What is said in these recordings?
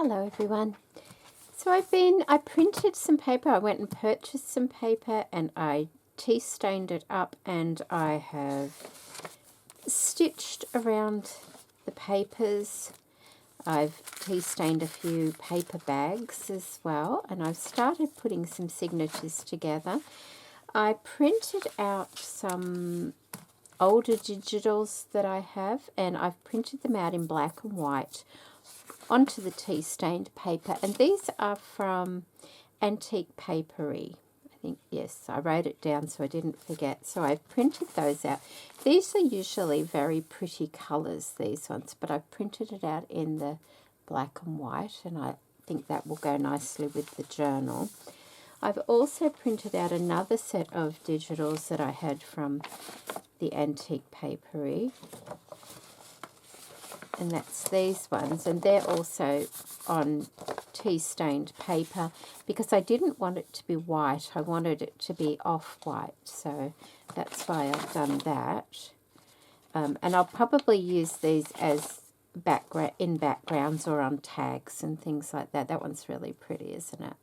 Hello everyone. So I printed some paper. I went and purchased some paper and I tea stained it up, and I have stitched around the papers. I've tea stained a few paper bags as well, and I've started putting some signatures together. I printed out some older digitals that I have, and I've printed them out in black and white onto the tea stained paper, and these are from Antique Papery. I think, yes, I wrote it down so I didn't forget. So I've printed those out. These are usually very pretty colours, these ones, but I've printed it out in the black and white, and I think that will go nicely with the journal. I've also printed out another set of digitals that I had from the Antique Papery, and that's these ones, and they're also on tea stained paper because I didn't want it to be white. I wanted it to be off-white, so that's why I've done that. And I'll probably use these as in backgrounds or on tags and things like that. That one's really pretty, isn't it?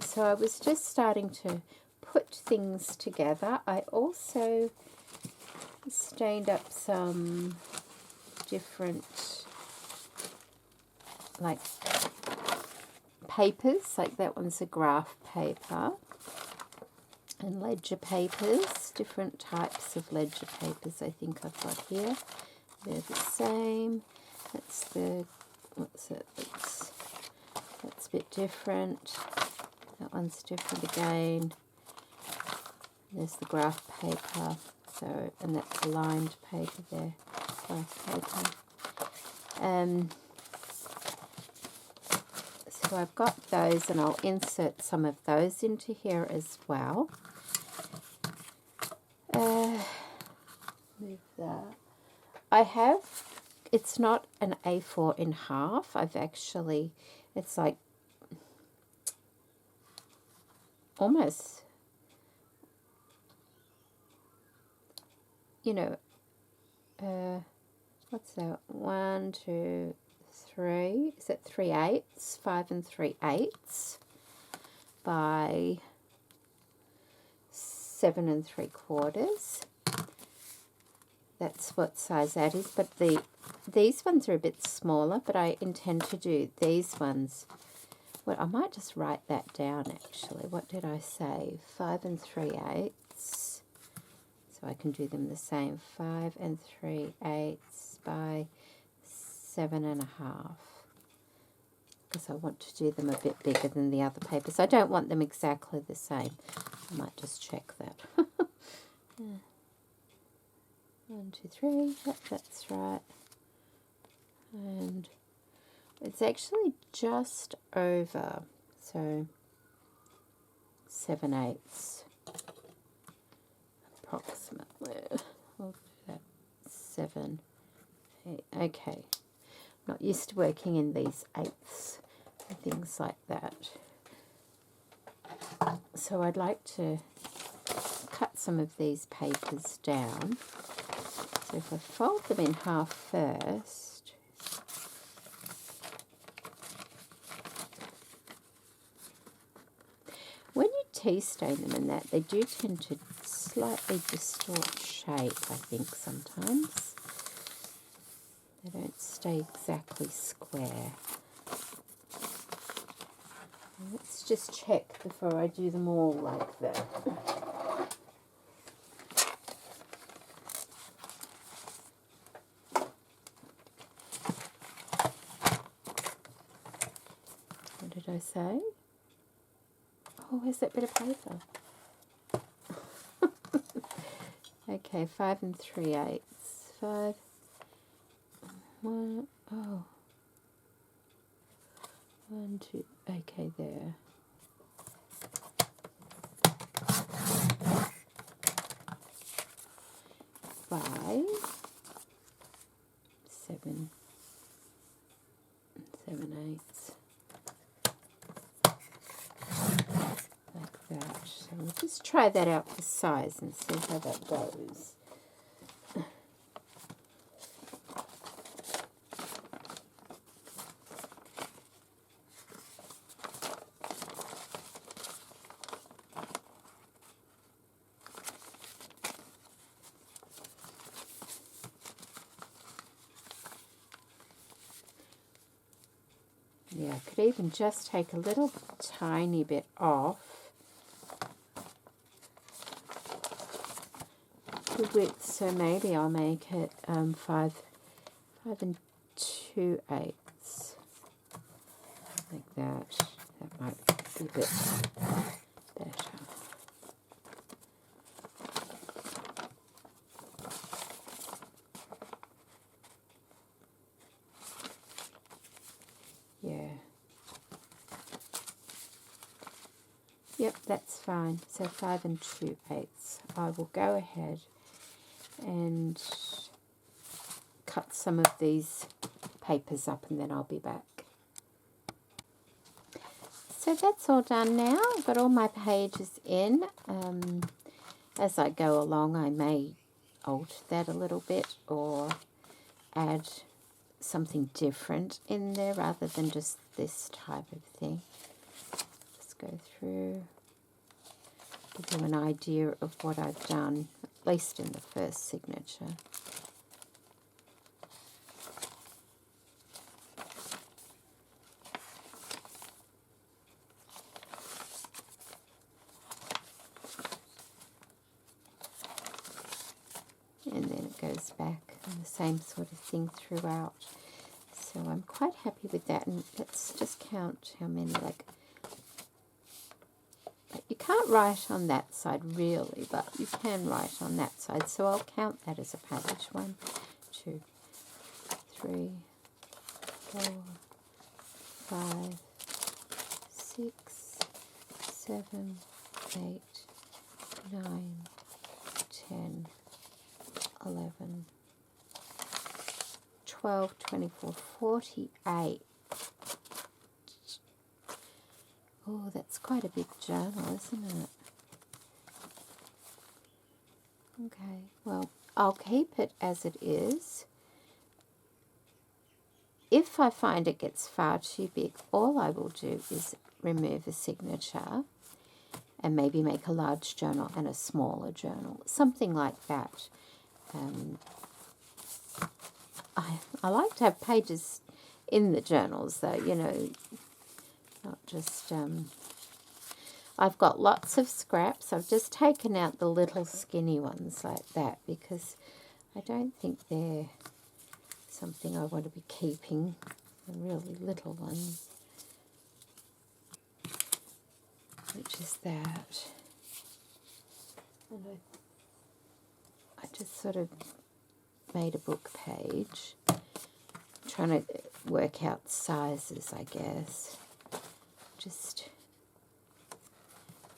So I was just starting to put things together. I also stained up some different like papers, like that one's a graph paper, and ledger papers, different types of ledger papers I think I've got here. They're the same. That's the, what's it, that's a bit different. That one's different again. There's the graph paper. So, and that's lined paper there, graph paper. So I've got those, and I'll insert some of those into here as well. Move that. I have, it's not an A4 in half. I've actually, it's like almost, you know, what's that? 1, 2, 3. Is it 3/8? 5 3/8 by 7 3/4. That's what size that is. But these ones are a bit smaller, but I intend to do these ones. Well, I might just write that down actually. What did I say? 5 3/8. So I can do them the same. 5 3/8 by 7 1/2. Because I want to do them a bit bigger than the other papers. I don't want them exactly the same. I might just check that. 1 2 3. Yep, that's right. And it's actually just over, so 7/8. Approximately. We'll do that. 7, 8. Okay. Not used to working in these eighths and things like that. So I'd like to cut some of these papers down. So if I fold them in half first, when you tea stain them in that, they do tend to slightly distort shape, I think, sometimes. They don't stay exactly square. Let's just check before I do them all like that. What did I say? Oh, where's that bit of paper? Okay, 5 3/8. 5, 1, oh. 1, 2, okay, there. By 7 7/8. Like that. So we'll just try that out for size and see how that goes. Yeah, I could even just take a little tiny bit off the width, so maybe I'll make it 5 and 2/8, like that. That might be a bit better. Yeah. Yep, that's fine. So 5 and 2/8. I will go ahead and cut some of these papers up and then I'll be back. So that's all done now. I've got all my pages in. As I go along, I may alter that a little bit or add something different in there rather than just this type of thing. Just go through, give you an idea of what I've done, at least in the first signature. And then it goes back and the same sort of thing throughout. So I'm quite happy with that. And let's just count how many, like you can't write on that side really, but you can write on that side. So I'll count that as a page. 1, 2, 3, 4, 5, 6, 7, 8, 9, 10, 11, 12, 24, 48. Oh, that's quite a big journal, isn't it? Okay, well, I'll keep it as it is. If I find it gets far too big, all I will do is remove a signature and maybe make a large journal and a smaller journal, something like that. I like to have pages in the journals, though, you know, not just... I've got lots of scraps. I've just taken out the little skinny ones like that because I don't think they're something I want to be keeping, the really little ones, which is that. And I just sort of made a book page, trying to work out sizes, I guess, just,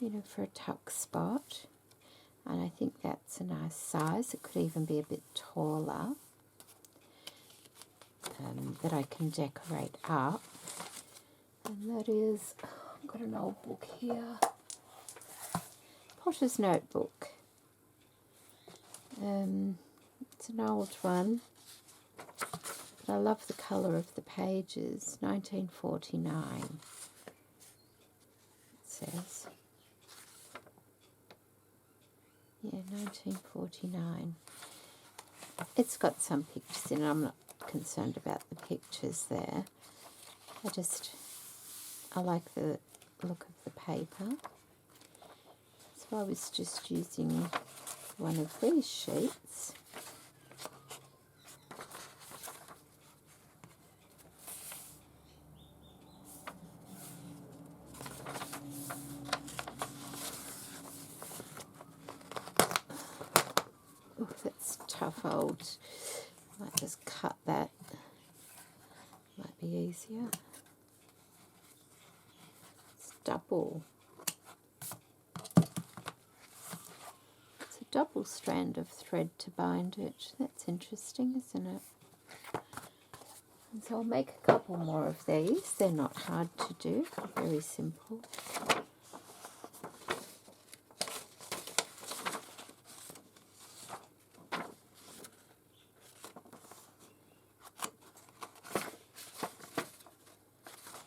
you know, for a tuck spot. And I think that's a nice size. It could even be a bit taller, that I can decorate up. And that is, I've got an old book here, Potter's Notebook. It's an old one, but I love the colour of the pages. 1949, it says. Yeah, 1949. It's got some pictures in it. I'm not concerned about the pictures there. I like the look of the paper. So I was just using one of these sheets. Oh, that's tough old. Might just cut that. Might be easier. It's double. It's a double strand of thread to bind it. That's interesting, isn't it? And so I'll make a couple more of these. They're not hard to do. Very simple.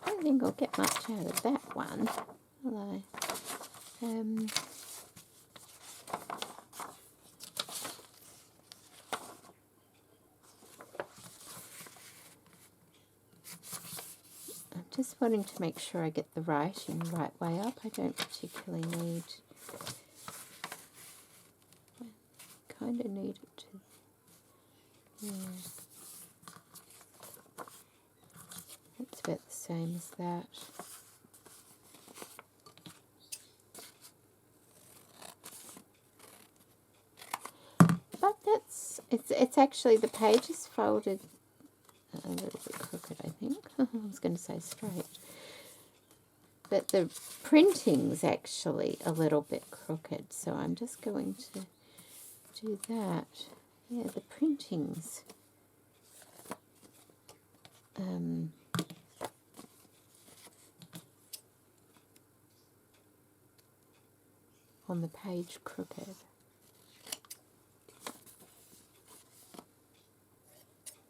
I don't think I'll get much out of that one, will I? I'm Just wanting to make sure I get the writing the right way up. I don't particularly need, kind of need it to, yeah. That's about the same as that. But it's actually, the page is folded a little bit crooked, I think. I was going to say straight. But the printing's actually a little bit crooked, so I'm just going to do that. Yeah, the printing's on the page crooked.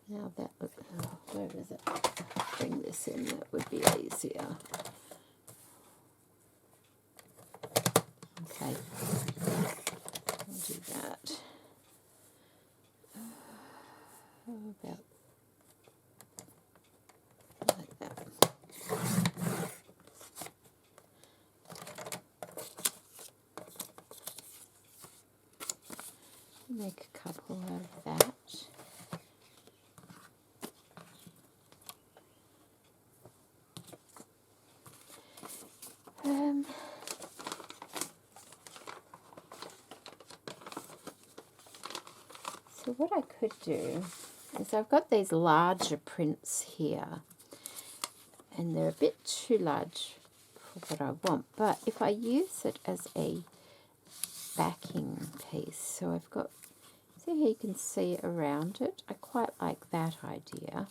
Now that would, where is it? Bring this in, that would be easier. Okay, I'll do that. How about like that? Make a couple out of that. So what I could do is, I've got these larger prints here, and they're a bit too large for what I want, but if I use it as a backing piece, so I've got, see how you can see around it? I quite like that idea.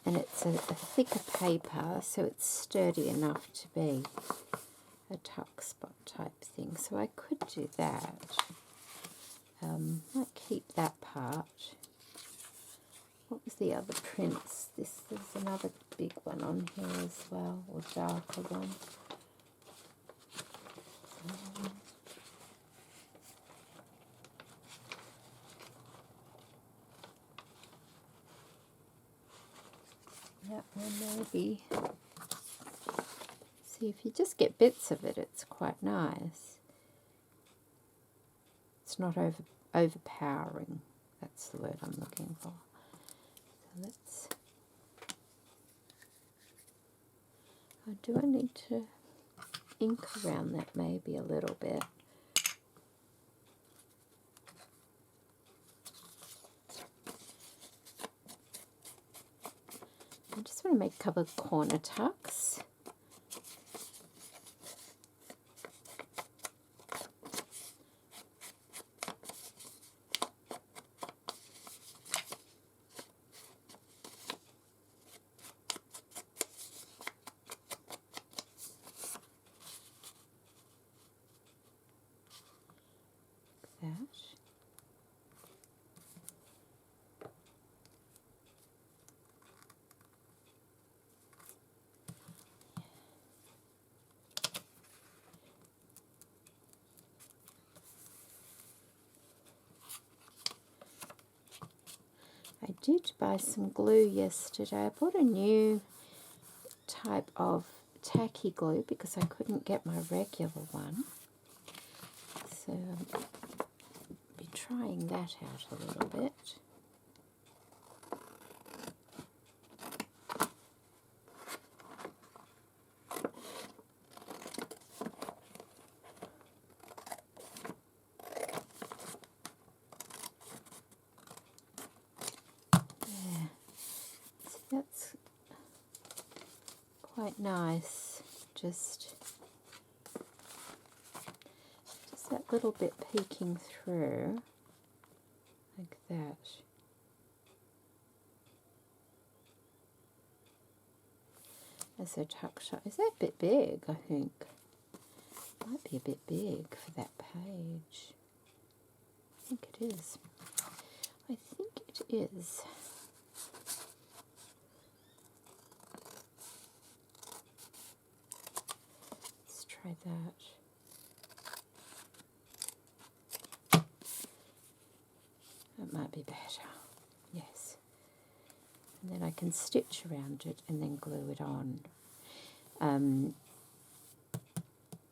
And it's a thicker paper, so it's sturdy enough to be a tuck spot type thing. So I could do that. Might keep that part. What was the other prints? There's another big one on here as well, or darker one. That one maybe. See, if you just get bits of it, it's quite nice. It's not overpowering. That's the word I'm looking for. So let's. Oh, do I need to ink around that maybe a little bit? I just want to make a couple of corner tucks. Like that. I did buy some glue yesterday. I bought a new type of tacky glue because I couldn't get my regular one. So I'll be trying that out a little bit. That's quite nice, just that little bit peeking through, like that. As a tuck shot. Is that a bit big, I think? Might be a bit big for that page. I think it is. I think it is. Try that. That might be better. Yes. And then I can stitch around it and then glue it on.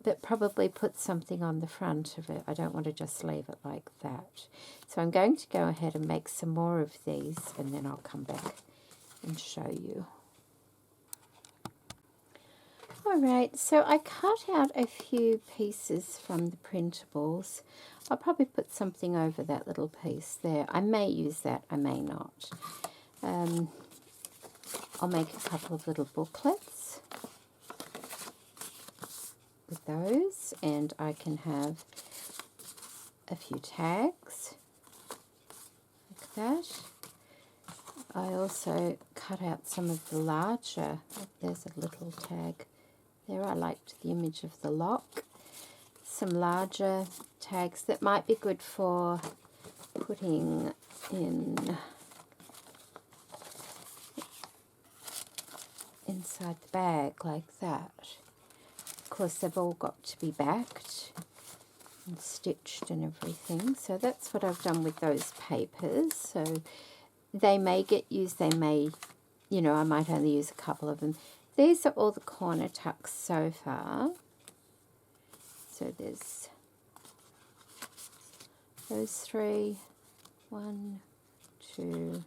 But probably put something on the front of it. I don't want to just leave it like that. So I'm going to go ahead and make some more of these, and then I'll come back and show you. Alright, so I cut out a few pieces from the printables. I'll probably put something over that little piece there. I may use that, I may not. I'll make a couple of little booklets with those, and I can have a few tags like that. I also cut out some of the larger, there's a little tag there. I liked the image of the lock. Some larger tags that might be good for putting in inside the bag like that. Of course, they've all got to be backed and stitched and everything. So that's what I've done with those papers. So they may get used, they may, you know, I might only use a couple of them. These are all the corner tucks so far. So there's those three. 1, 2,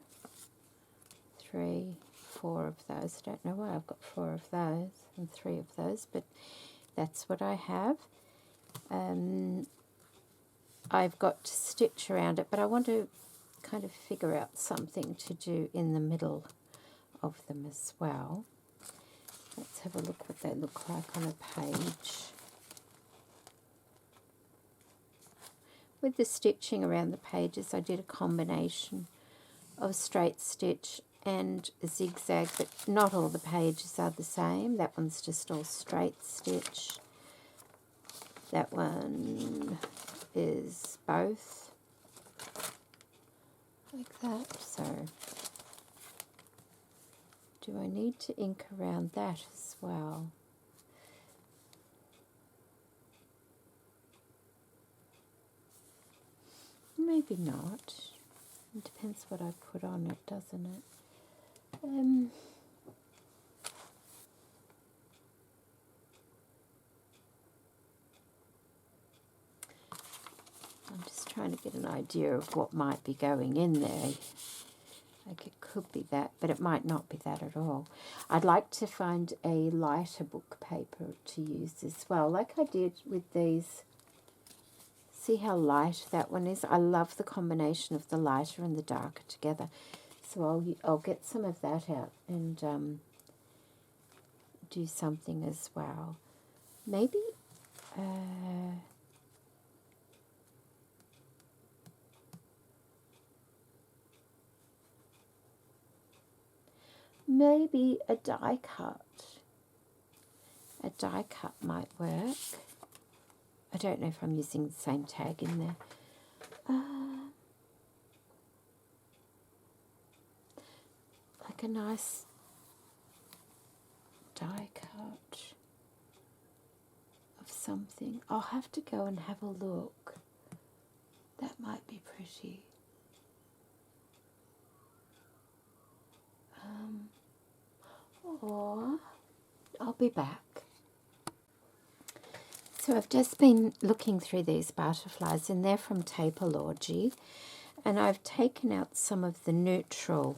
3, 4 of those. I don't know why I've got 4 of those and 3 of those, but that's what I have. I've got to stitch around it, but I want to kind of figure out something to do in the middle of them as well. Let's have a look what they look like on a page. With the stitching around the pages, I did a combination of straight stitch and zigzag, but not all the pages are the same. That one's just all straight stitch. That one is both like that. So do I need to ink around that as well? Maybe not. It depends what I put on it, doesn't it? I'm just trying to get an idea of what might be going in there. Like it could be that, but it might not be that at all. I'd like to find a lighter book paper to use as well, like I did with these. See how light that one is? I love the combination of the lighter and the darker together. So I'll get some of that out and do something as well. Maybe maybe a die cut. A die cut might work. I don't know if I'm using the same tag in there. Like a nice die cut of something. I'll have to go and have a look. That might be pretty. Or I'll be back. So I've just been looking through these butterflies, and they're from Taperlogy, and I've taken out some of the neutral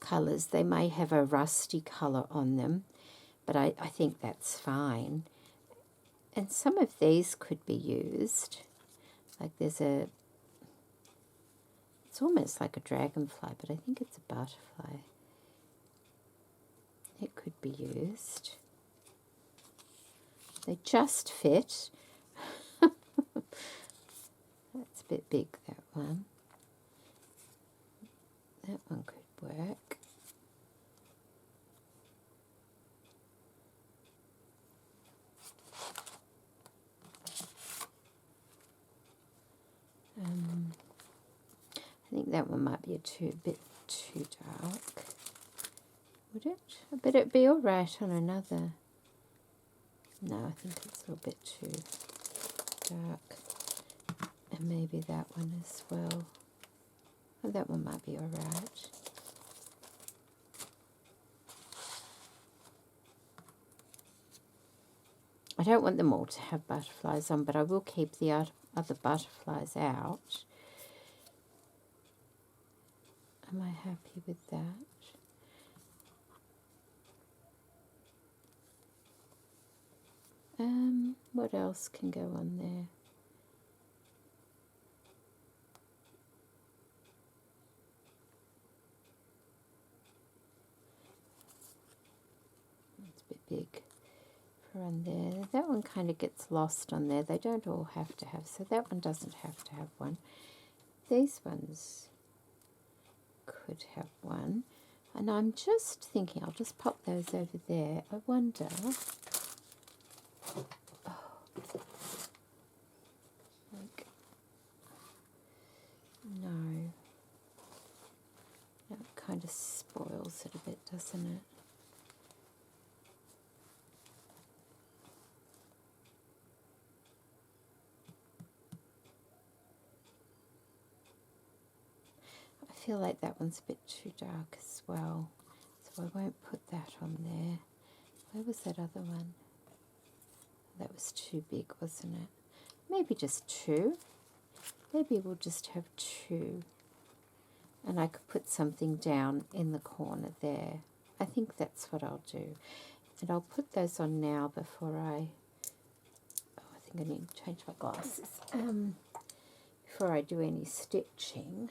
colours. They may have a rusty colour on them, but I think that's fine. And some of these could be used. Like there's a, it's almost like a dragonfly, but I think it's a butterfly. It could be used. They just fit. That's a bit big, that one. That one could work. I think that one might be a bit too dark. Would it? I bet it'd be all right on another. No, I think it's a little bit too dark. And maybe that one as well. Oh, that one might be all right. don't want them all to have butterflies on, but I will keep the other butterflies out. Am I happy with that? What else can go on there? It's a bit big for on there. That one kind of gets lost on there. They don't all have to have, so that one doesn't have to have one. These ones could have one. And I'm just thinking, I'll just pop those over there. I wonder... No. That kind of spoils it a bit, doesn't it? I feel like that one's a bit too dark as well, so I won't put that on there. Where was that other one? That was too big, wasn't it? Maybe just two. Maybe we'll just have two. And I could put something down in the corner there. I think that's what I'll do. And I'll put those on now before I... Oh, I think I need to change my glasses. Before I do any stitching.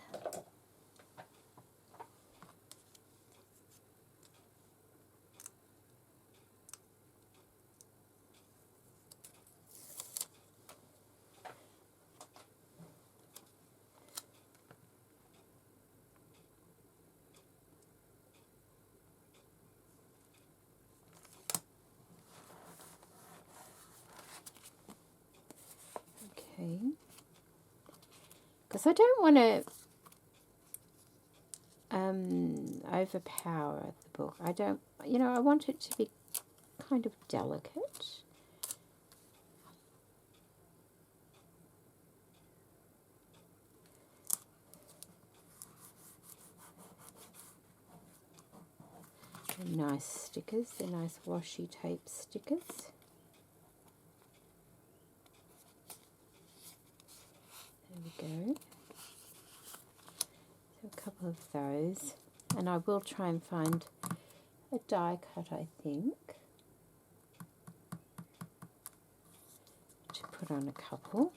Because I don't want to overpower the book. I don't, you know, I want it to be kind of delicate. They're nice stickers. They're nice washi tape stickers. There we go. So a couple of those, and I will try and find a die cut, I think, to put on a couple.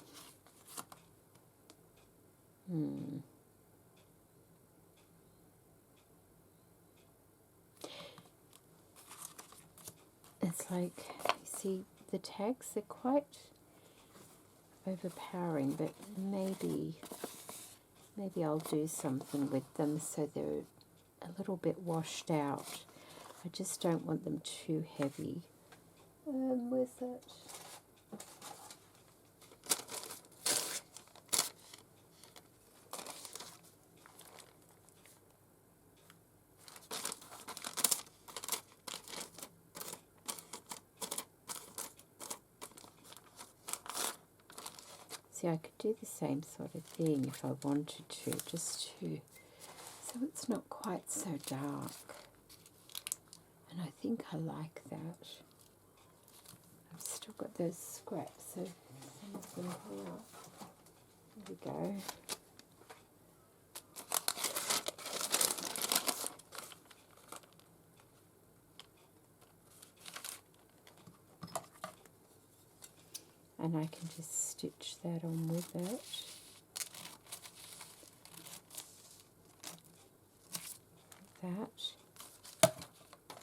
It's like, you see, the tags, they're quite overpowering, but maybe I'll do something with them so they're a little bit washed out. I just don't want them too heavy. Where's that? See, I could do the same sort of thing if I wanted to, just to, so it's not quite so dark. And I think I like that. I've still got those scraps, so some of them come out. There we go. And I can just stitch that on with it. Like that.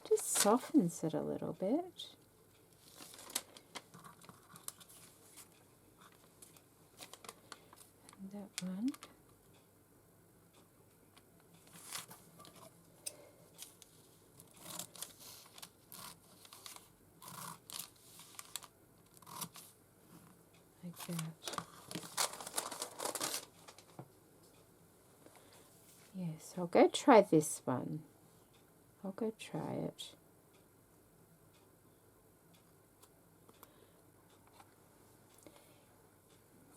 Just softens it a little bit. And that one. Like that. Yes, I'll go try this one. I'll go try it.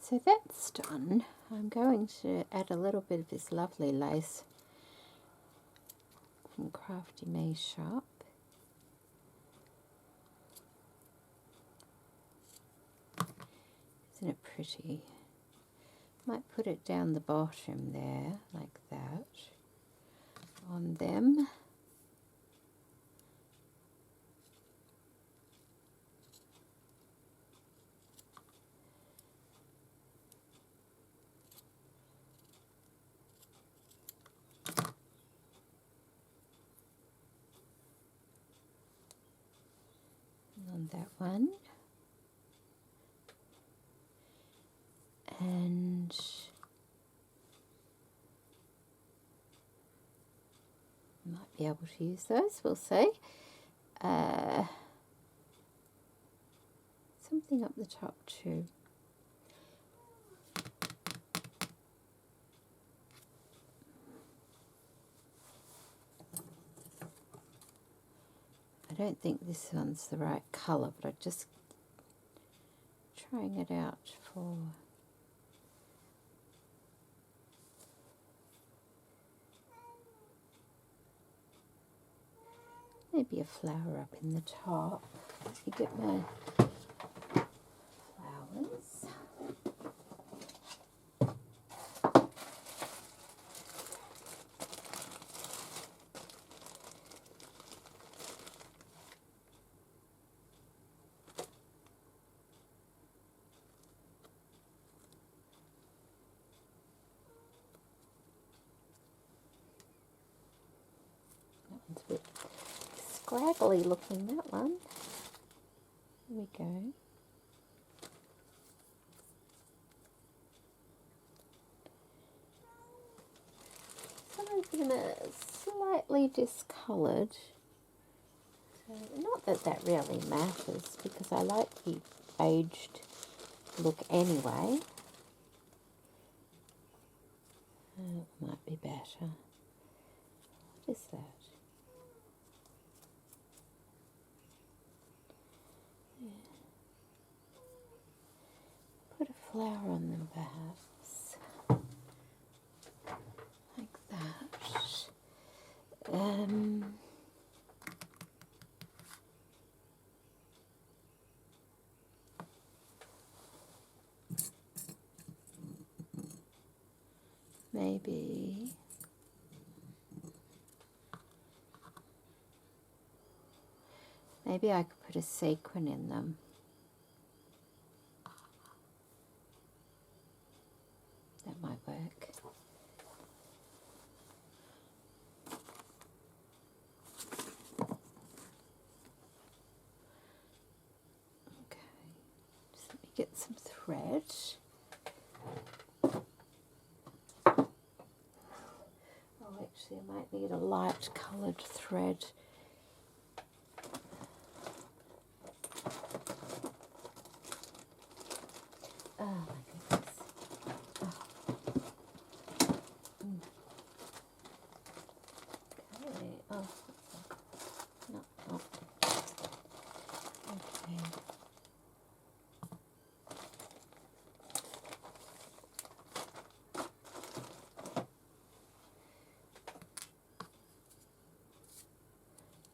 So that's done. I'm going to add a little bit of this lovely lace from Crafty Me Shop. Isn't it pretty? Might put it down the bottom there, like that, on them. On that one. And might be able to use those, we'll see. Something up the top too. I don't think this one's the right colour, but I'm just trying it out for... maybe a flower up in the top. Let me get my flowers. That one's a bit scraggly looking, that one. There we go. Some of them are slightly discoloured. So not that that really matters, because I like the aged look anyway. It might be better. What is that? Put a flower on them perhaps, like that. Maybe I could put a sequin in them. That might work. Okay, just let me get some thread. Oh, actually I might need a light coloured thread. Oh my goodness. Okay. Oh, no. Okay.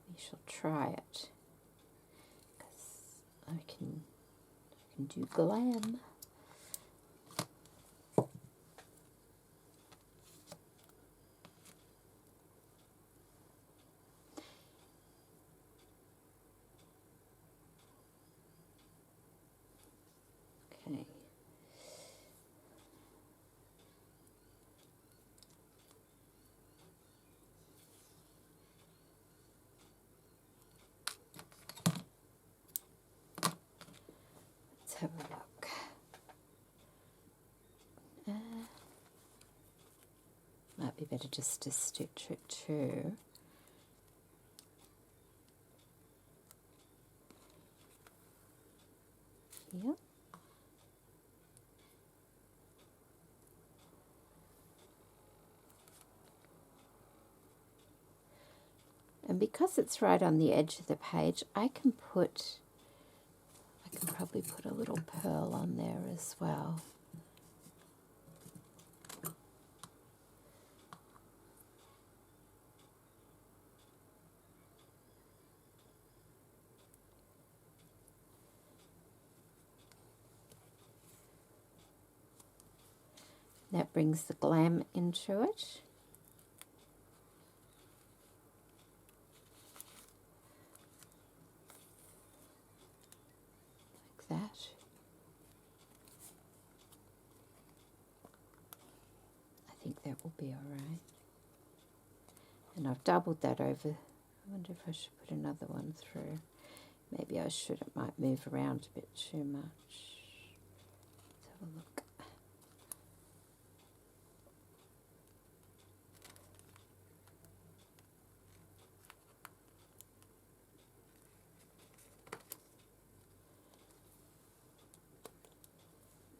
We shall try it, because I can do glam. Okay. Let's have a look. Might be better just to stitch it too. Here. And because it's right on the edge of the page, I can probably put a little pearl on there as well. That brings the glam into it. Like that. I think that will be all right. And I've doubled that over. I wonder if I should put another one through. Maybe I should. It might move around a bit too much. Let's have a look.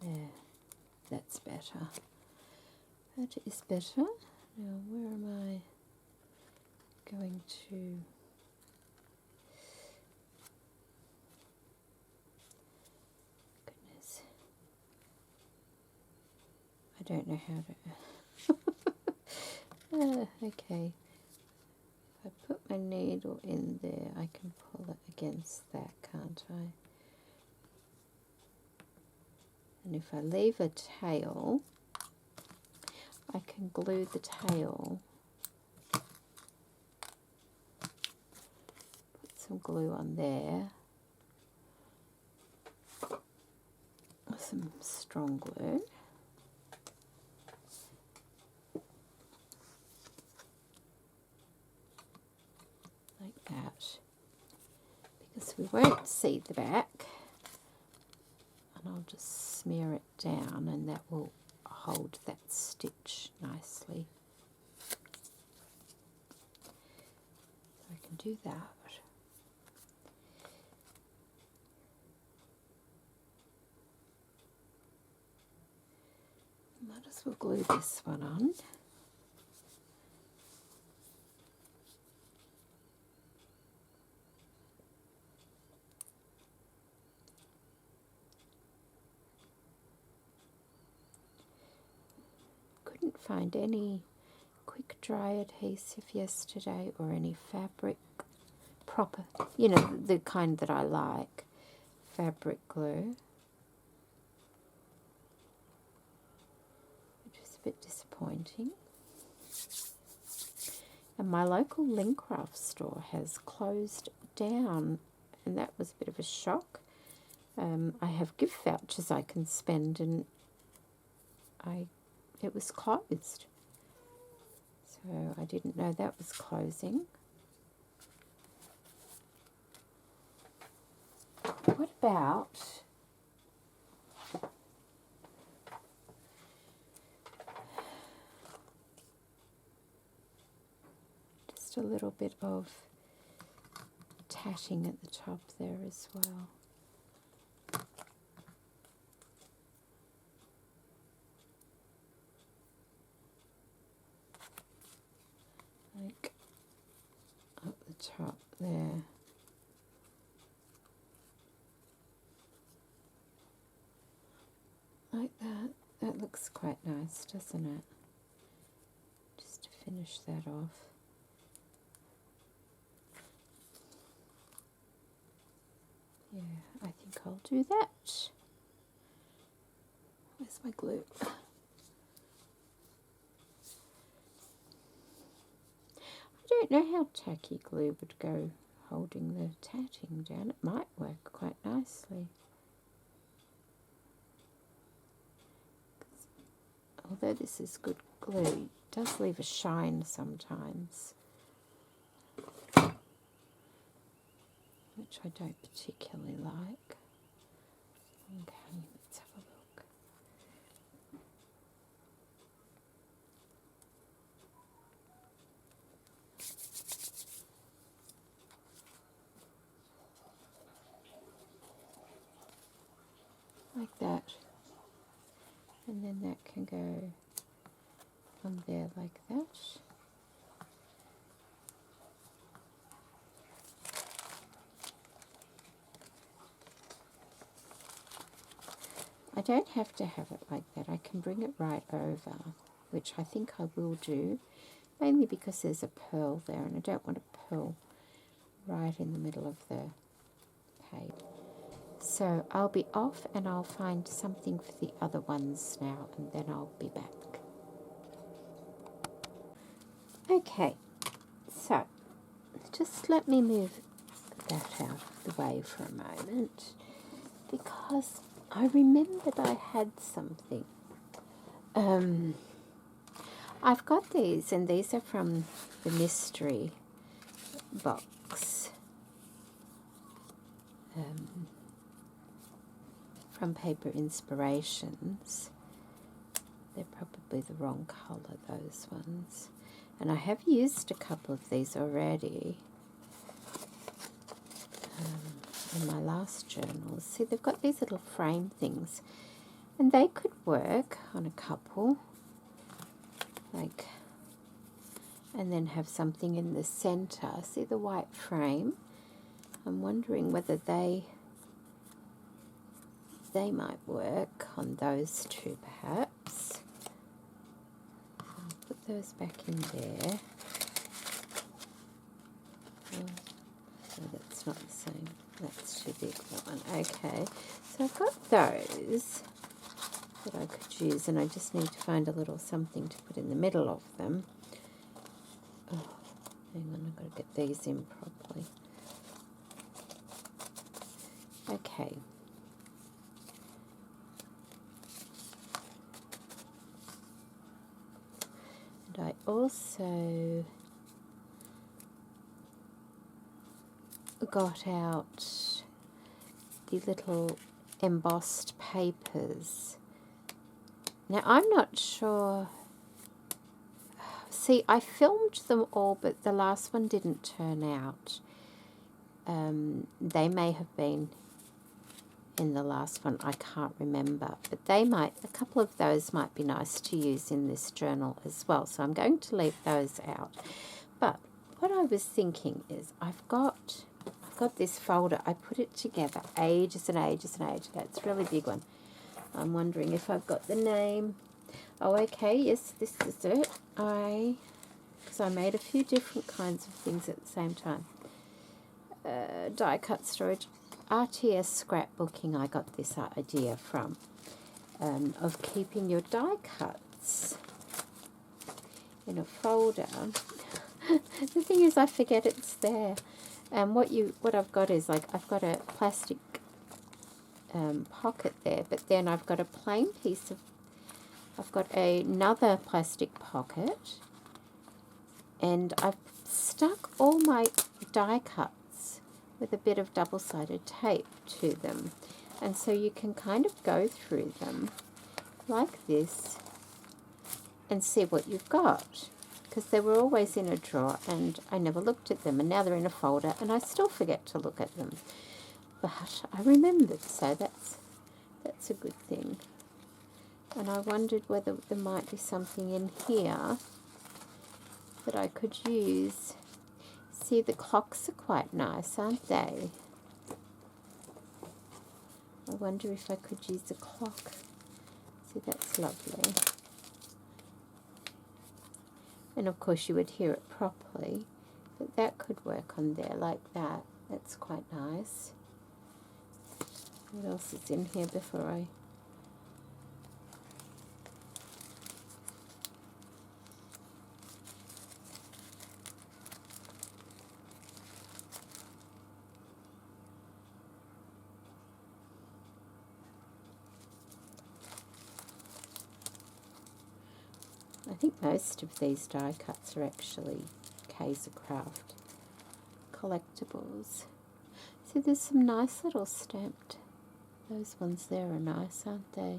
There. That's better. That is better. Now, where am I going to... Goodness. I don't know how to... okay. If I put my needle in there, I can pull it against that, can't I? And if I leave a tail, I can glue the tail. Put some glue on there. Some strong glue. Like that. Because we won't see the back. And I'll just smear it down and that will hold that stitch nicely. So I can do that. Might as well glue this one on. Couldn't find any quick dry adhesive yesterday or any fabric proper, you know, the kind that I like, fabric glue, which is a bit disappointing. And my local Lincraft store has closed down, and that was a bit of a shock. I have gift vouchers I can spend, and it was closed. So I didn't know that was closing. What about just a little bit of tatting at the top there as well? Like up the top there. Like that. That looks quite nice, doesn't it? Just to finish that off. Yeah, I think I'll do that. Where's my glue? I don't know how tacky glue would go holding the tatting down. It might work quite nicely. Although this is good glue, it does leave a shine sometimes, which I don't particularly like. Okay, let's have a look. Like that. And then that can go on there like that. I don't have to have it like that. I can bring it right over, which I think I will do, mainly because there's a pearl there and I don't want a pearl right in the middle of the page. So I'll be off and I'll find something for the other ones now and then I'll be back. Okay, so just let me move that out of the way for a moment, because I remembered I had something. I've got these, and these are from the mystery box from Paper Inspirations. They're probably the wrong colour, those ones. And I have used a couple of these already in my last journals. See, they've got these little frame things, and they could work on a couple, like, and then have something in the centre. See the white frame? I'm wondering whether they might work on those two, perhaps. So I'll put those back in there. Oh, that's not the same. That's too big, that one. Okay, so I've got those that I could use, and I just need to find a little something to put in the middle of them. Oh, hang on, I've got to get these in properly. Okay. And I also got out the little embossed papers. Now, I'm not sure. See, I filmed them all, but the last one didn't turn out. They may have been in the last one, I can't remember, but they might, a couple of those might be nice to use in this journal as well, so I'm going to leave those out. But what I was thinking is I've got this folder. I put it together ages and ages and ages ago. It's a really big one. I'm wondering if I've got the name. Oh, okay, yes, this is it. Because I made a few different kinds of things at the same time. Die cut storage. RTS scrapbooking, I got this idea from, of keeping your die cuts in a folder. The thing is, I forget it's there. And what I've got is, like, I've got a plastic pocket there, but then I've got a plain piece of, I've got another plastic pocket, and I've stuck all my die cuts with a bit of double-sided tape to them, and so you can kind of go through them like this and see what you've got, because they were always in a drawer and I never looked at them, and now they're in a folder and I still forget to look at them, but I remembered, so that's a good thing. And I wondered whether there might be something in here that I could use. See, the clocks are quite nice, aren't they? I wonder if I could use a clock. See, that's lovely. And of course you would hear it properly, but that could work on there like that. That's quite nice. What else is in here before I... I think most of these die cuts are actually Kaiser Craft collectibles. See, there's some nice little stamped, those ones there are nice, aren't they?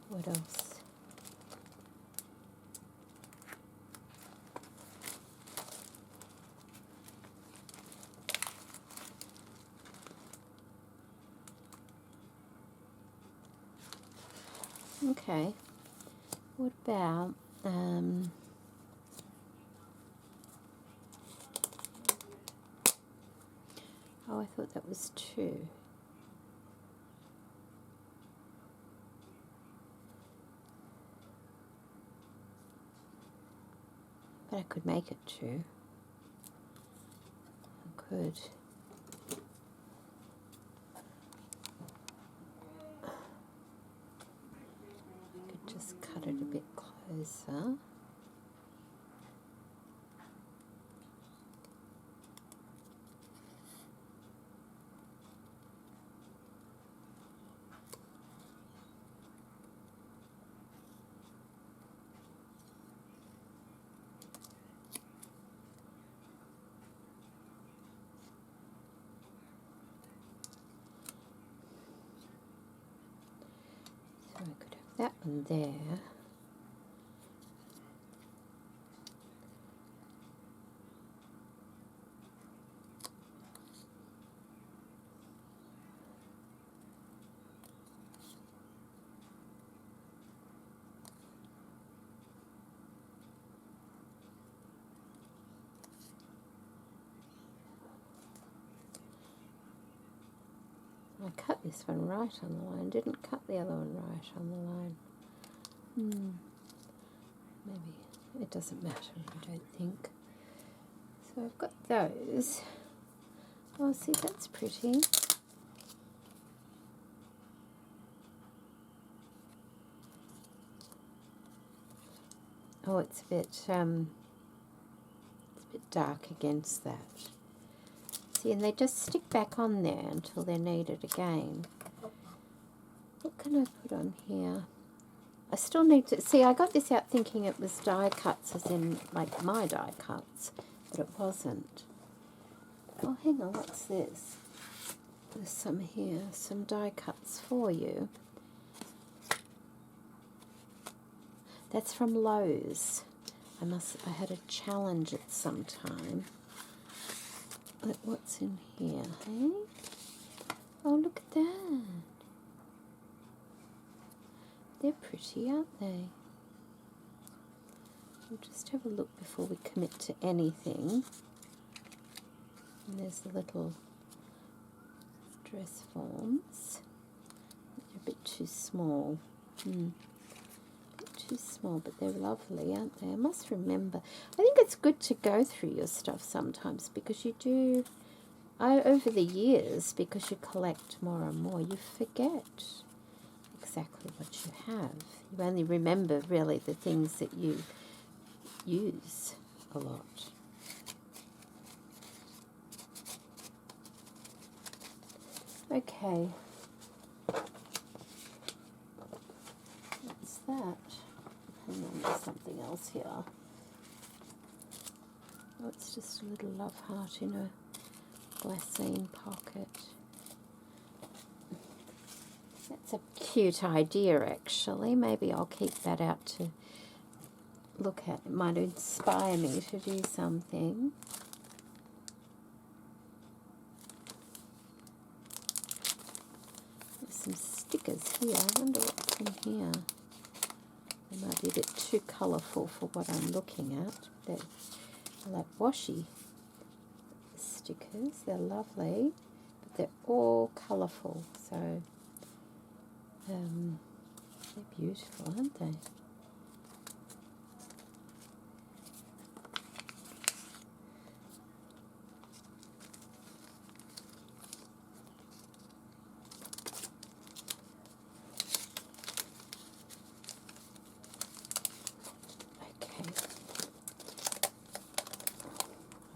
What else? Okay. What about oh, I thought that was two. But I could make it too. I could. Just cut it a bit closer. So I could have that one there. I cut this one right on the line, didn't cut the other one right on the line. Maybe it doesn't matter, I don't think. So I've got those. Oh, see, that's pretty. Oh, it's a bit dark against that. See, and they just stick back on there until they're needed again. What can I put on here? I still need to... See, I got this out thinking it was die cuts, as in, like, my die cuts, but it wasn't. Oh, hang on, what's this? There's some here, some die cuts for you. That's from Lowe's. I had a challenge at some time. But what's in here, hey? Oh, look at that. They're pretty, aren't they? We'll just have a look before we commit to anything. And there's the little dress forms. They're a bit too small. Too small, but they're lovely, aren't they? I must remember. I think it's good to go through your stuff sometimes, because you do, over the years, because you collect more and more, you forget exactly what you have. You only remember really the things that you use a lot. Okay. What's that? Hang on, there's something else here. Oh, it's just a little love heart in a glassine pocket. That's a cute idea, actually. Maybe I'll keep that out to look at. It might inspire me to do something. There's some stickers here. I wonder what's in here. They might be a bit too colourful for what I'm looking at. They're like washi stickers. They're lovely, but they're all colourful. So they're beautiful, aren't they?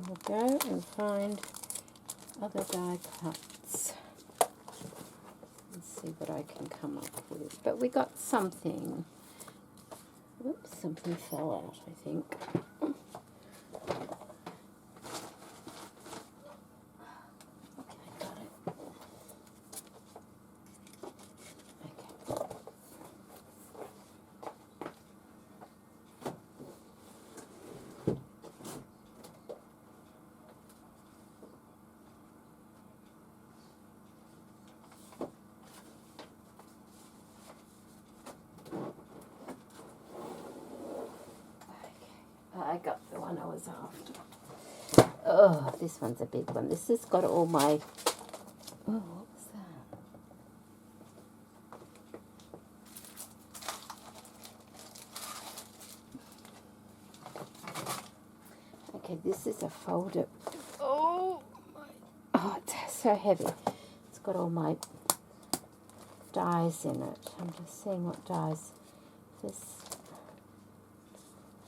We'll go and find other die cuts and see what I can come up with. But we got something. Oops, something fell out, I think. Okay, got it. Okay. I got the one I was after. Oh, this one's a big one. This has got all my... Oh, what was that? this is a folder. Oh, it's so heavy. It's got all my dies in it. I'm just seeing what dies. This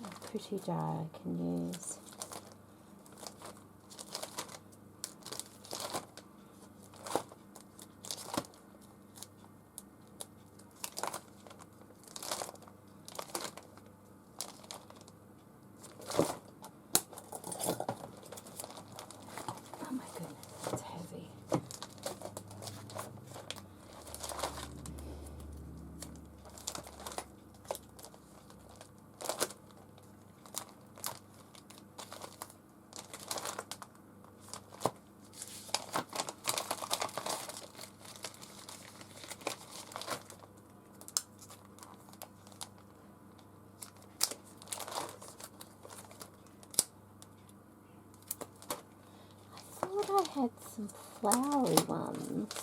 a pretty die I can use. I had some flowery ones.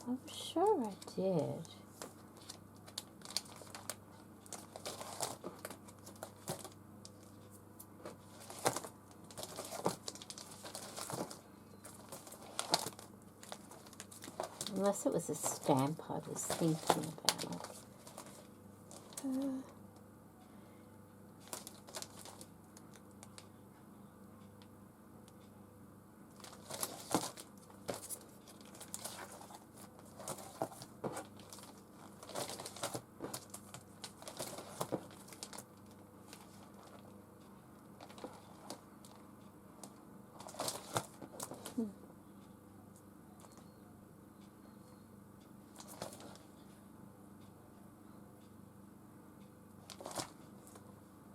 I'm sure I did. Unless it was a stamp I was thinking about.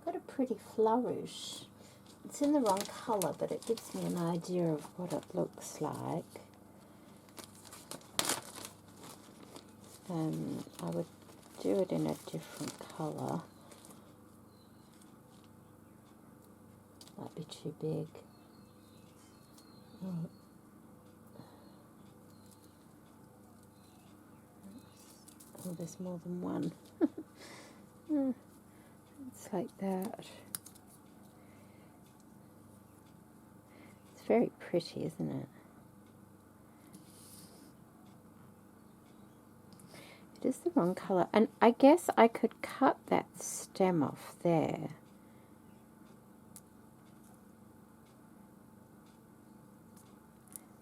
Got a pretty flourish. It's in the wrong colour, but it gives me an idea of what it looks like. I would do it in a different colour. Might be too big. Oh, there's more than one. It's like that. It's very pretty, isn't it? It is the wrong colour. And I guess I could cut that stem off there.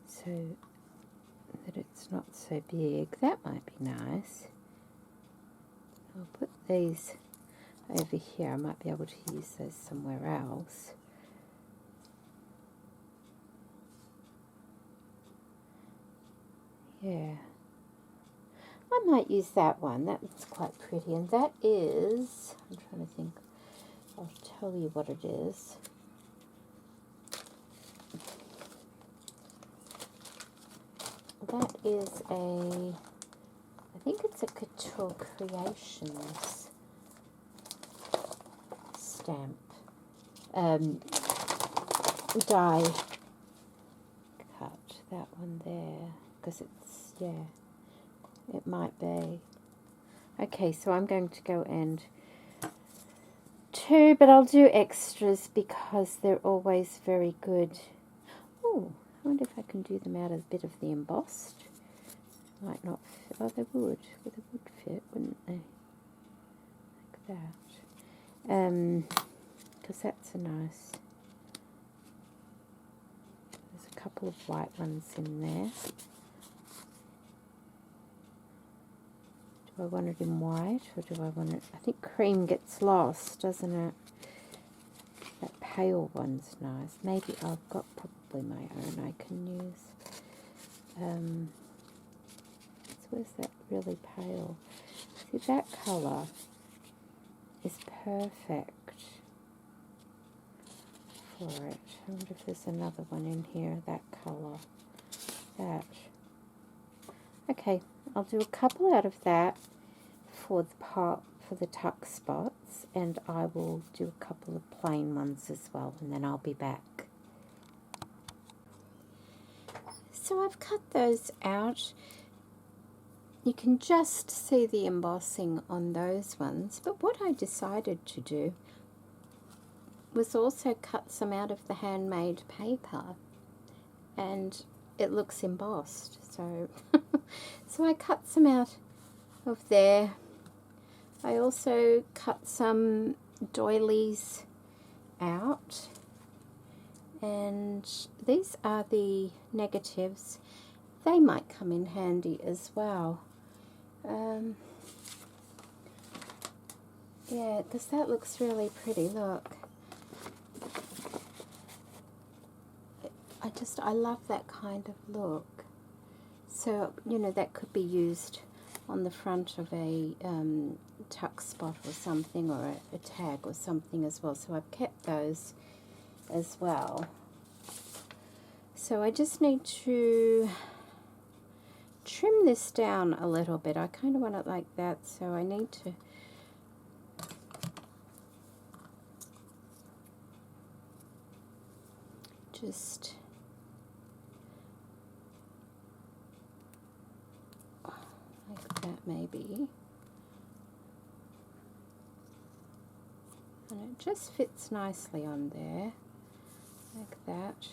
So that it's not so big. That might be nice. I'll put these over here. I might be able to use those somewhere else. Yeah. I might use that one. That looks quite pretty. And that is, I'm trying to think, I'll tell you what it is. That is I think it's a Couture Creations stamp. Die cut, that one there, because it's, yeah, it might be. Okay, so I'm going to go and two, but I'll do extras because they're always very good. Oh, I wonder if I can do them out of a bit of the embossed. Might not fit. Oh, they would. Well, they would fit, wouldn't they? Like that. Because that's a nice. There's a couple of white ones in there. Do I want it in white or do I want it? I think cream gets lost, doesn't it? That pale one's nice. Maybe I've got probably my own I can use. Where's that really pale? See, that colour is perfect for it. I wonder if there's another one in here, that colour. That. Okay, I'll do a couple out of that for the part, for the tuck spots, and I will do a couple of plain ones as well, and then I'll be back. So I've cut those out. You can just see the embossing on those ones, but what I decided to do was also cut some out of the handmade paper, and it looks embossed. So so I cut some out of there. I also cut some doilies out, and these are the negatives. They might come in handy as well. Yeah, because that looks really pretty. Look, I love that kind of look. So, you know, that could be used on the front of a tuck spot or something, or a tag or something as well. So I've kept those as well. So I just need to trim this down a little bit. I kind of want it like that, so I need to just like that maybe. And it just fits nicely on there, like that.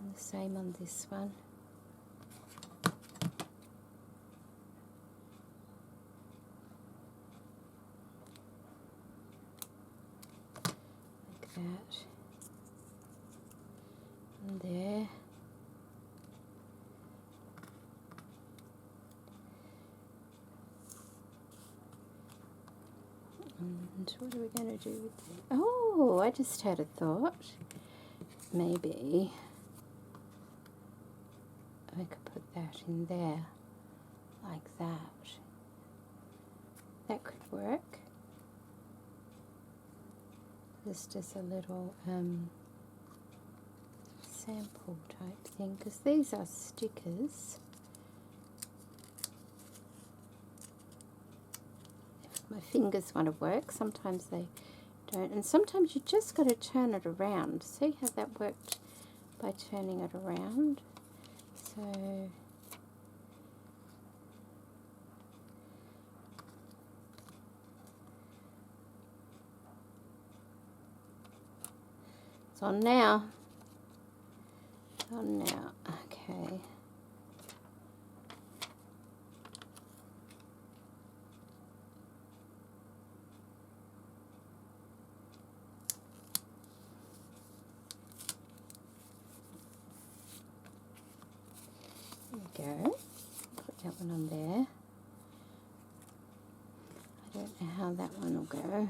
And the same on this one. Like that. And there. And what are we going to do with it? Oh, I just had a thought. Maybe I could put that in there, like that. That could work. Just as a little sample type thing, because these are stickers. If my fingers want to work, sometimes they don't, and sometimes you just got to turn it around. See how that worked by turning it around? So it's on now. It's on now. Okay. There we go. Put that one on there. I don't know how that one will go.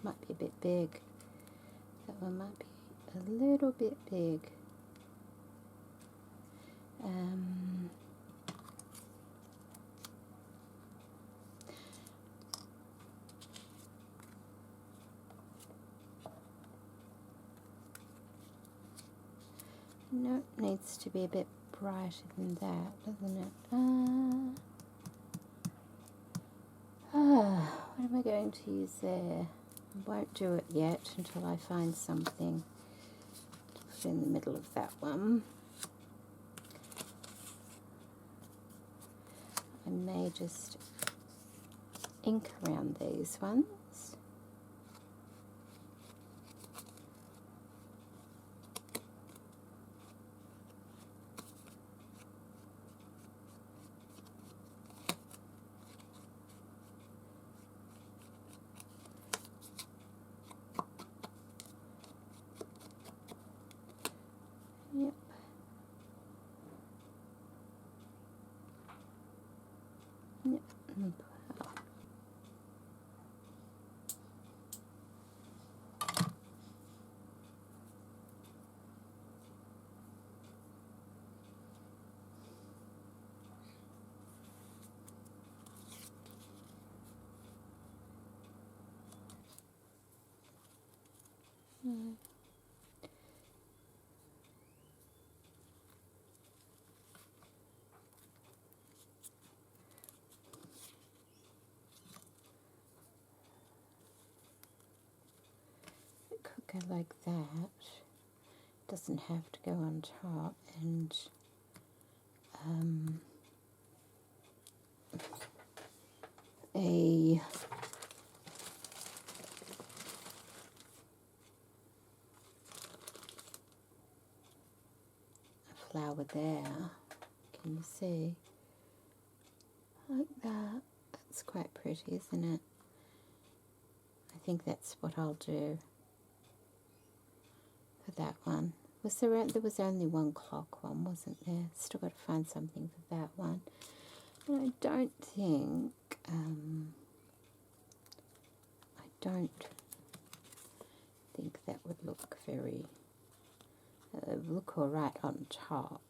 Might be a bit big. That one might be a little bit big. No, it needs to be a bit brighter than that, doesn't it? What am I going to use there? I won't do it yet until I find something to put in the middle of that one. I may just ink around these ones. Yep. Yep. go like that. Doesn't have to go on top, and a flower there. Can you see? Like that. That's quite pretty, isn't it? I think that's what I'll do for that one. There was only one clock one, wasn't there? Still got to find something for that one. And I don't think that would look very look all right on top,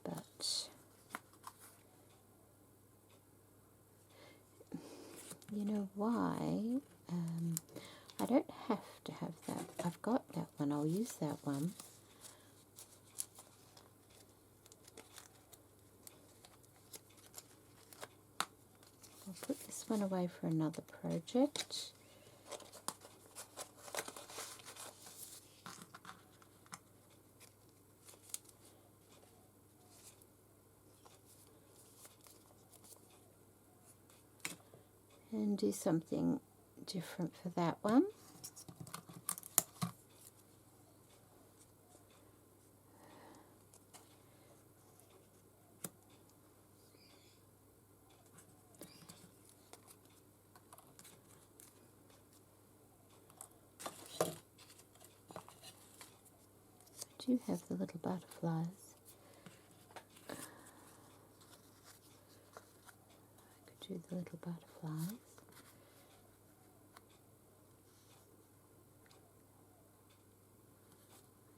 but you know why? I don't have to have that. I've got that one. I'll use that one. I'll put this one away for another project. And do something different for that one. I do have the little butterflies. I could do the little butterflies.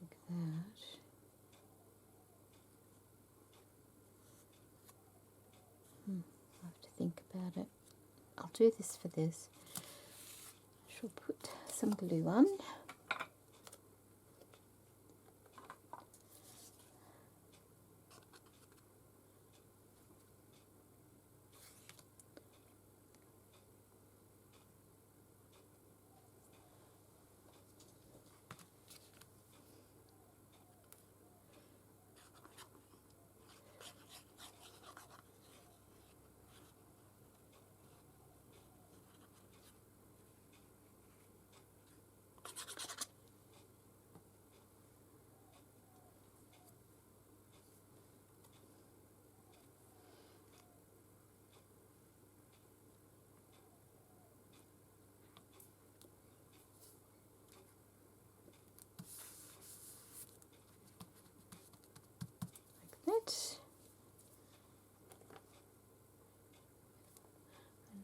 Like that. I'll have to think about it. I'll do this for this. I shall put some glue on. And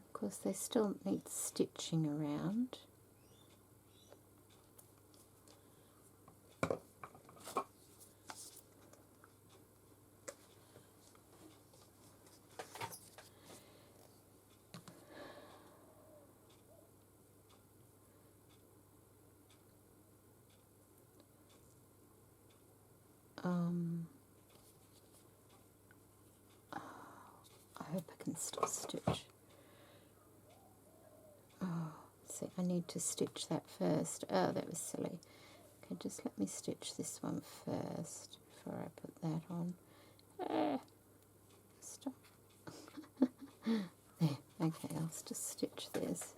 of course they still need stitching around. I hope I can still stitch. Oh, see, I need to stitch that first. Oh, that was silly. Okay, just let me stitch this one first before I put that on. Stop. There, okay, I'll just stitch this.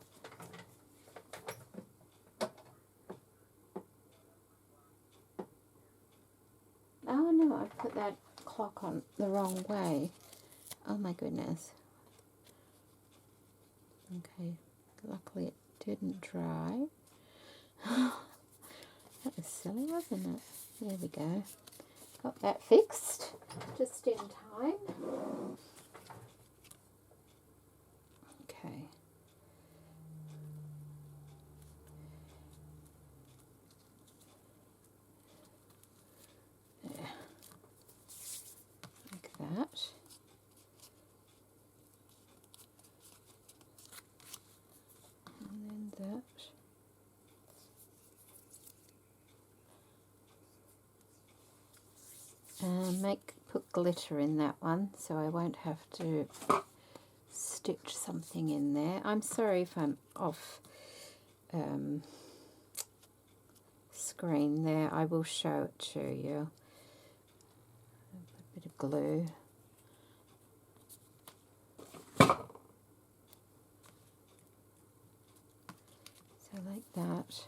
Oh no, I put that clock on the wrong way. Oh my goodness. Okay, luckily it didn't dry. That was silly, wasn't it? There we go. Got that fixed just in time. Okay. There. Like that. And then that. Put glitter in that one so I won't have to stitch something in there. I'm sorry if I'm off screen there. I will show it to you. A bit of glue. So like that.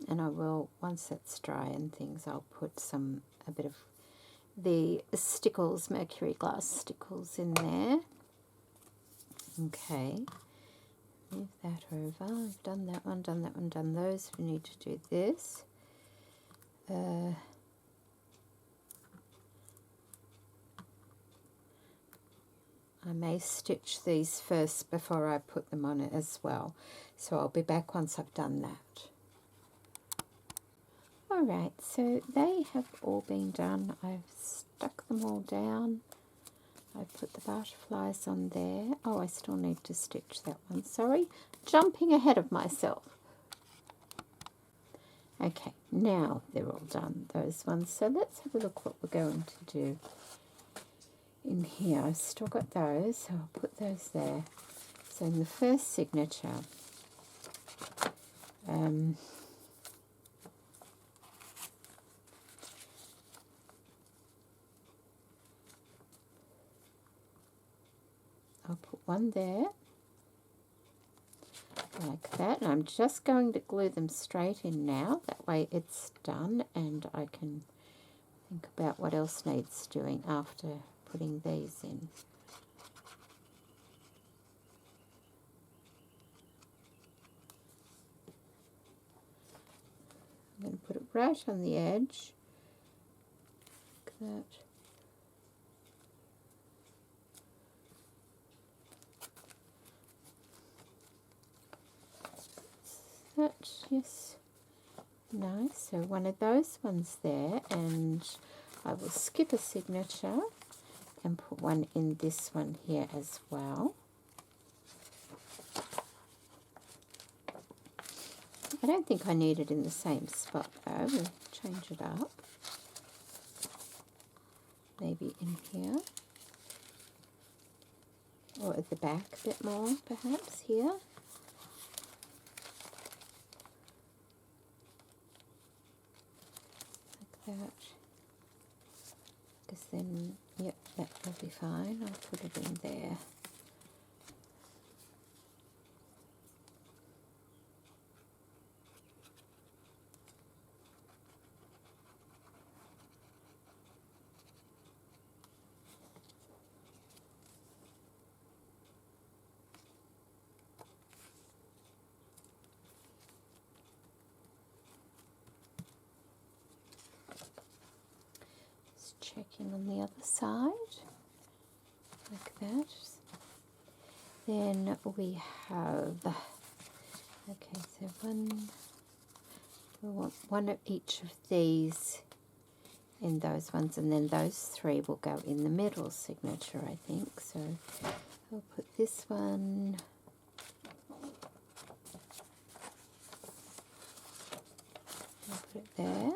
And I will, once it's dry and things, I'll put a bit of the stickles, mercury glass stickles in there. Okay, move that over. I've done that one, done that one, done those. We need to do this. I may stitch these first before I put them on it as well. So I'll be back once I've done that. Alright, so they have all been done. I've stuck them all down. I put the butterflies on there. Oh, I still need to stitch that one. Sorry, jumping ahead of myself. Okay, now they're all done, those ones. So let's have a look what we're going to do in here. I've still got those, so I'll put those there. So in the first signature, I'll put one there, like that, and I'm just going to glue them straight in now. That way it's done, and I can think about what else needs doing after putting these in. I'm going to put it right on the edge, like that. That, yes, nice. So one of those ones there, and I will skip a signature and put one in this one here as well. I don't think I need it in the same spot though. We'll change it up. Maybe in here, or at the back a bit more, perhaps here. That, because then, yep, that will be fine. I'll put it in there. Checking on the other side, like that. Then we have, okay, so we want one of each of these in those ones, and then those three will go in the middle signature, I think. So I'll put this one, I'll put it there,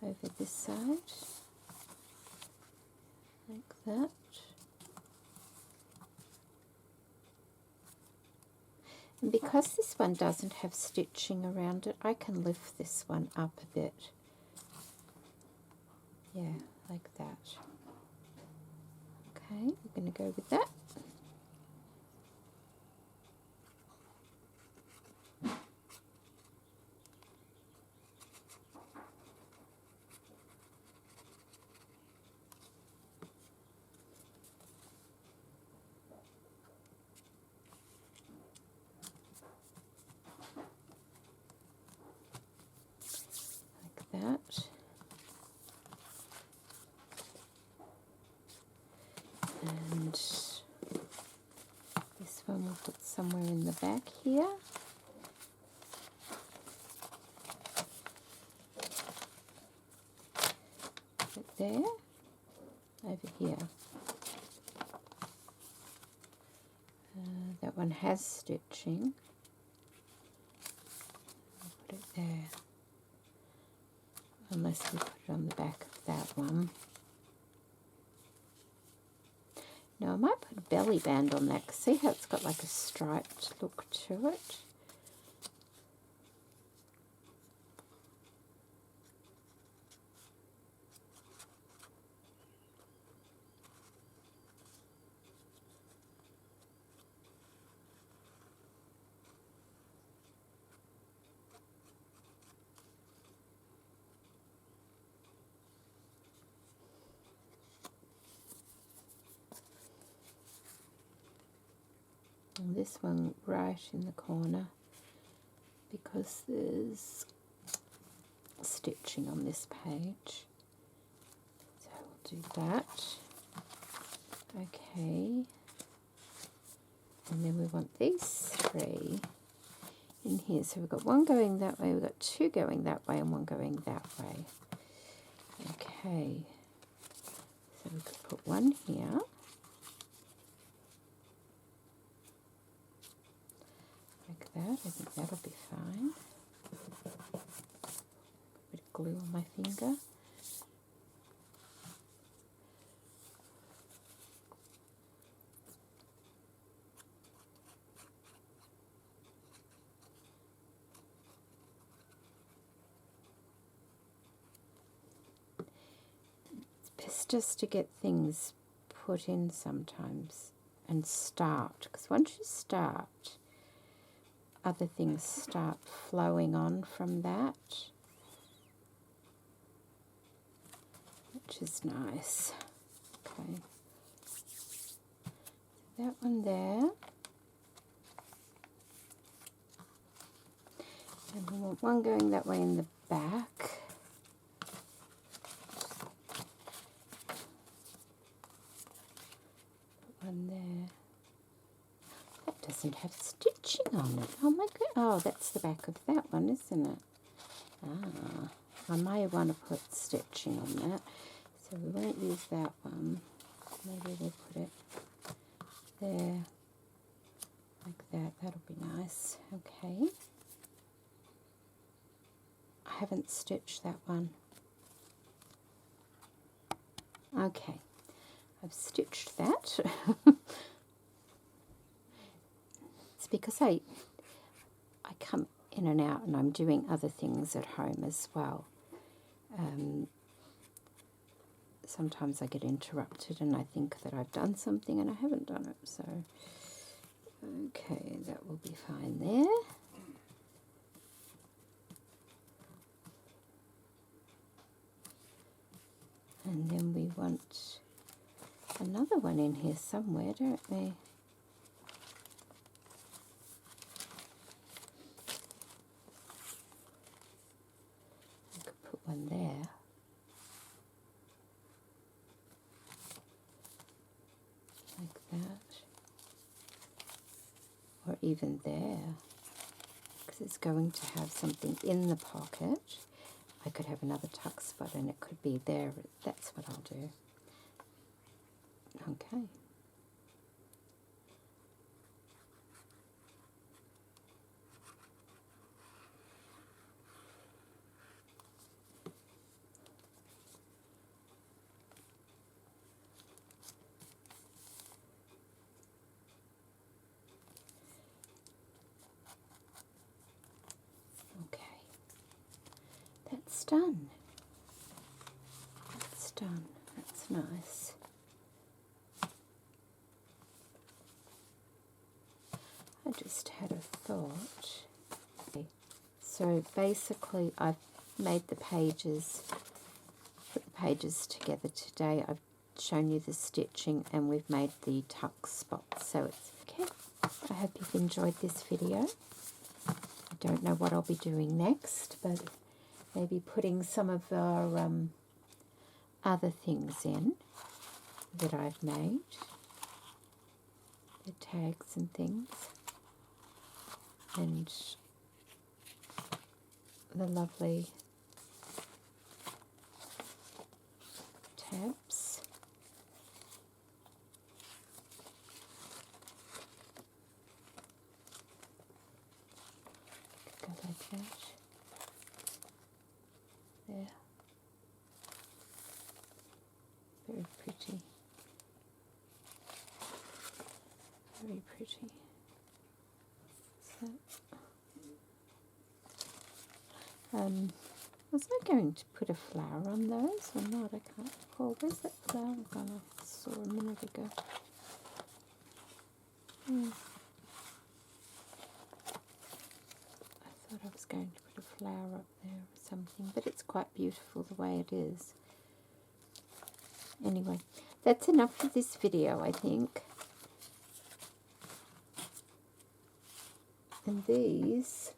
over this side. Like that. And because this one doesn't have stitching around it, I can lift this one up a bit. Yeah, like that. Okay, we're going to go with that. That, and this one we'll put somewhere in the back here. Put it there, over here. That one has stitching. I'll put it there. Unless we put it on the back of that one. Now I might put a belly band on that, because see how it's got like a striped look to it? And this one right in the corner because there's stitching on this page. So we'll do that. Okay. And then we want these 3 in here. So we've got one going that way, we've got 2 going that way, and one going that way. Okay. So we could put one here. Like that. I think that'll be fine. A bit of glue on my finger. It's just to get things put in sometimes and start, because once you start, other things start flowing on from that, which is nice. Okay, that one there, and we want one going that way in the back. One there. That doesn't have stitching on it. Oh my god! Oh, that's the back of that one, isn't it? Ah, I may want to put stitching on that, so we won't use that one. Maybe we'll put it there, like that. That'll be nice. Okay. I haven't stitched that one. Okay. I've stitched that. It's because I come in and out and I'm doing other things at home as well. Sometimes I get interrupted and I think that I've done something and I haven't done it. So, okay, that will be fine there. And then we want another one in here somewhere, don't we? I could put one there. Like that. Or even there. Because it's going to have something in the pocket. I could have another tuck spot and it could be there. That's what I'll do. Okay. Okay. That's done. That's done. That's nice. I just had a thought. Okay. So basically I've made the pages, put the pages together today. I've shown you the stitching and we've made the tuck spots. So it's okay. I hope you've enjoyed this video. I don't know what I'll be doing next, but maybe putting some of our other things in that I've made. The tags and things. And the lovely tabs. Go like that. There. Very pretty. Very pretty. So, was I going to put a flower on those or not? I can't recall. Where's that flower gone? I saw a minute ago. I thought I was going to put a flower up there or something, but it's quite beautiful the way it is. Anyway, that's enough for this video, I think. And these,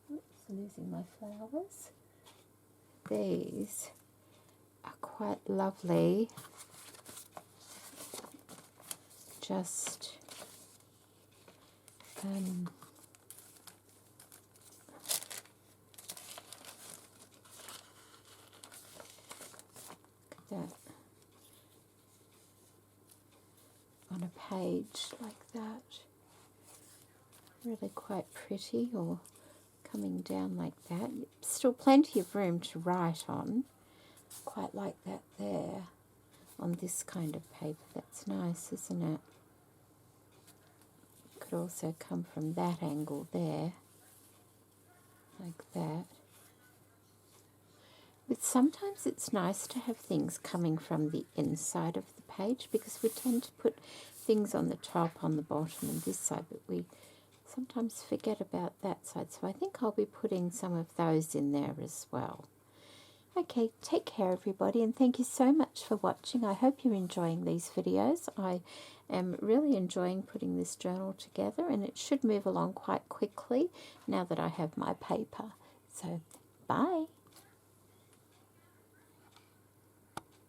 oops, losing my flowers. These are quite lovely. Just that on a page like that, really quite pretty, or coming down like that. Still plenty of room to write on, quite like that there on this kind of paper. That's nice, isn't it? Could also come from that angle there, like that. But sometimes it's nice to have things coming from the inside of the page, because we tend to put things on the top, on the bottom and this side, but we sometimes forget about that side. So I think I'll be putting some of those in there as well. Okay, take care everybody, and thank you so much for watching. I hope you're enjoying these videos. I am really enjoying putting this journal together, and it should move along quite quickly now that I have my paper. So, bye.